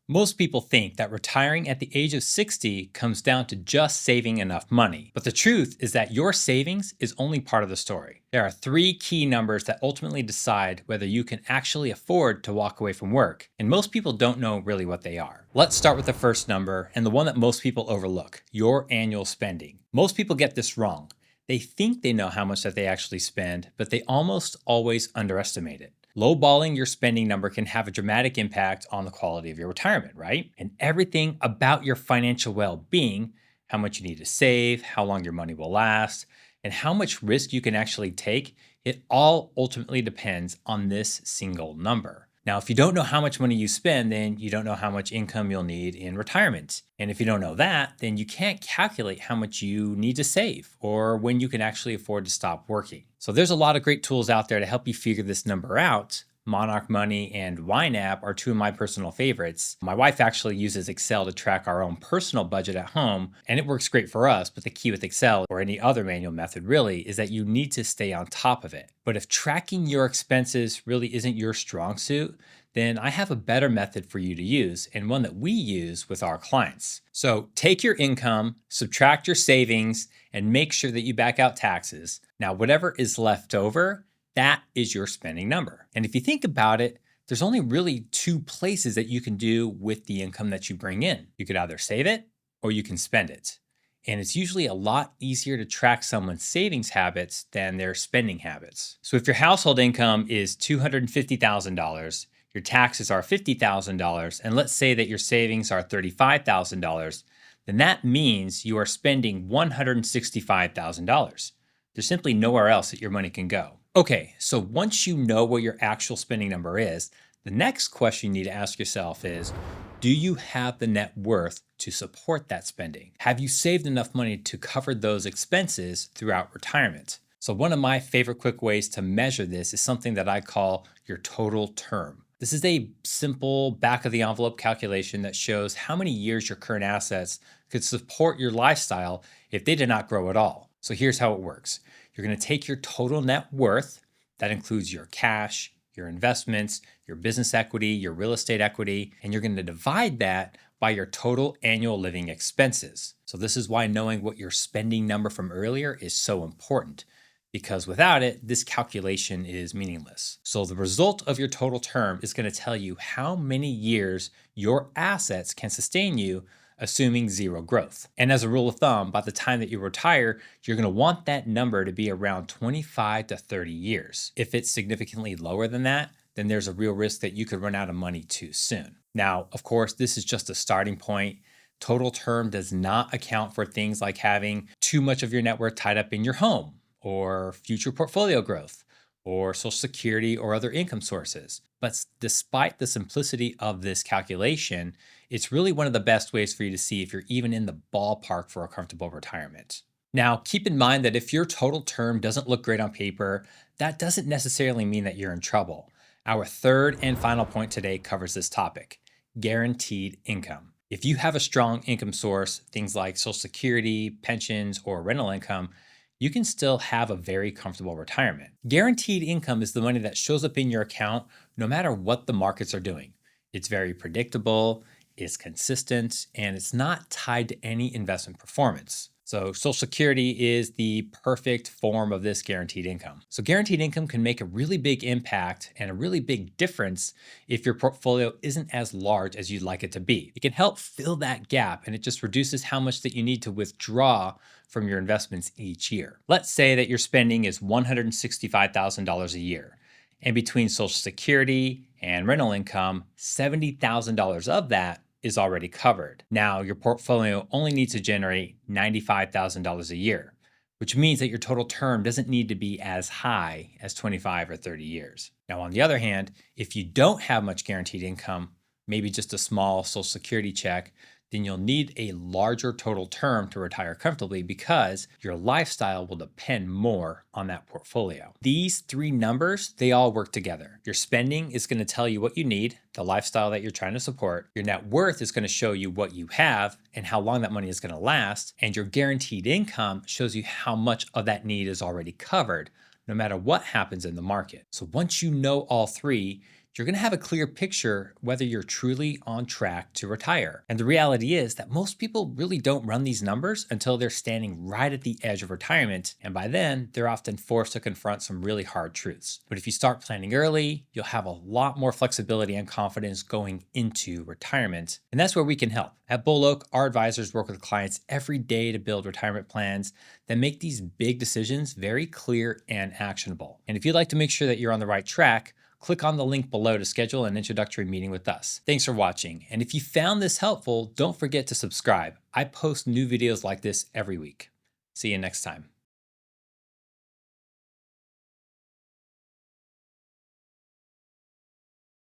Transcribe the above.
Most people think that retiring at the age of 60 comes down to just saving enough money. But the truth is that your savings is only part of the story. There are three key numbers that ultimately decide whether you can actually afford to walk away from work, and most people don't know really what they are. Let's start with the first number, and the one that most people overlook: your annual spending. Most people get this wrong. They think they know how much that they actually spend, but they almost always underestimate it. Lowballing your spending number can have a dramatic impact on the quality of your retirement, right? And everything about your financial well being, how much you need to save, how long your money will last, and how much risk you can actually take, it all ultimately depends on this single number. Now, if you don't know how much money you spend, then you don't know how much income you'll need in retirement. And if you don't know that, then you can't calculate how much you need to save or when you can actually afford to stop working. So there's a lot of great tools out there to help you figure this number out. Monarch Money and YNAB are two of my personal favorites. My wife actually uses Excel to track our own personal budget at home, and it works great for us. But the key with Excel, or any other manual method really, is that you need to stay on top of it. But if tracking your expenses really isn't your strong suit, then I have a better method for you to use, and one that we use with our clients. So take your income, subtract your savings, and make sure that you back out taxes. Now, whatever is left over, that is your spending number. And if you think about it, there's only really two places that you can do with the income that you bring in. You could either save it or you can spend it. And it's usually a lot easier to track someone's savings habits than their spending habits. So if your household income is $250,000, your taxes are $50,000, and let's say that your savings are $35,000, then that means you are spending $165,000. There's simply nowhere else that your money can go. Okay, so once you know what your actual spending number is, the next question you need to ask yourself is, do you have the net worth to support that spending? Have you saved enough money to cover those expenses throughout retirement? So one of my favorite quick ways to measure this is something that I call your total term. This is a simple back of the envelope calculation that shows how many years your current assets could support your lifestyle if they did not grow at all. So here's how it works. You're going to take your total net worth, that includes your cash, your investments, your business equity, your real estate equity, and you're going to divide that by your total annual living expenses. So this is why knowing what your spending number from earlier is so important, because without it, this calculation is meaningless. So the result of your total term is going to tell you how many years your assets can sustain you, assuming zero growth. And as a rule of thumb, by the time that you retire, you're going to want that number to be around 25 to 30 years. If it's significantly lower than that, then there's a real risk that you could run out of money too soon. Now, of course, this is just a starting point. Total term does not account for things like having too much of your net worth tied up in your home, or future portfolio growth, or Social Security or other income sources. But despite the simplicity of this calculation, it's really one of the best ways for you to see if you're even in the ballpark for a comfortable retirement. Now, keep in mind that if your total term doesn't look great on paper, that doesn't necessarily mean that you're in trouble. Our third and final point today covers this topic: guaranteed income. If you have a strong income source, things like Social Security, pensions, or rental income, you can still have a very comfortable retirement. Guaranteed income is the money that shows up in your account no matter what the markets are doing. It's very predictable, it's consistent, and it's not tied to any investment performance. So Social Security is the perfect form of this guaranteed income. So guaranteed income can make a really big impact and a really big difference if your portfolio isn't as large as you'd like it to be. It can help fill that gap, and it just reduces how much that you need to withdraw from your investments each year. Let's say that your spending is $165,000 a year, and between Social Security and rental income, $70,000 of that is already covered. Now, your portfolio only needs to generate $95,000 a year, which means that your total term doesn't need to be as high as 25 or 30 years. Now, on the other hand, if you don't have much guaranteed income, maybe just a small Social Security check, then you'll need a larger total term to retire comfortably because your lifestyle will depend more on that portfolio. These three numbers, they all work together. Your spending is going to tell you what you need, the lifestyle that you're trying to support. Your net worth is going to show you what you have and how long that money is going to last. And your guaranteed income shows you how much of that need is already covered, no matter what happens in the market. So once you know all three, you're going to have a clear picture whether you're truly on track to retire. And the reality is that most people really don't run these numbers until they're standing right at the edge of retirement. And by then, they're often forced to confront some really hard truths. But if you start planning early, you'll have a lot more flexibility and confidence going into retirement. And that's where we can help. At Bull Oak, our advisors work with clients every day to build retirement plans that make these big decisions very clear and actionable. And if you'd like to make sure that you're on the right track, click on the link below to schedule an introductory meeting with us. Thanks for watching. And if you found this helpful, don't forget to subscribe. I post new videos like this every week. See you next time.